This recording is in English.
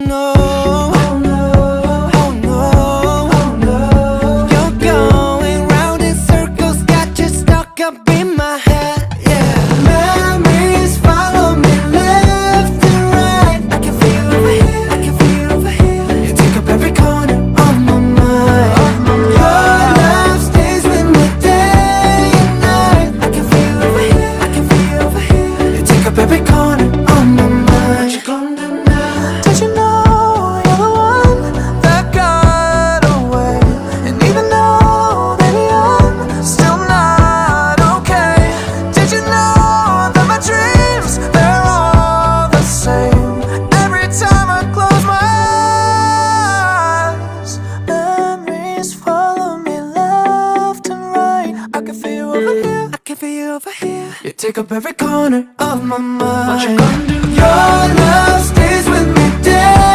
No, oh no, oh no, oh no. You're going round in circles, got you stuck up in my head, yeah. Memories follow me left and right. I can feel you over here, I can feel you over here. You take up every corner of my mind. Your love stays with me day and night. I can feel you over here, I can feel you over here. You take up every corner of my mind. What you gonna do now? Did you know over here? You take up every corner of my mind. What you gonna do? Your love stays with me day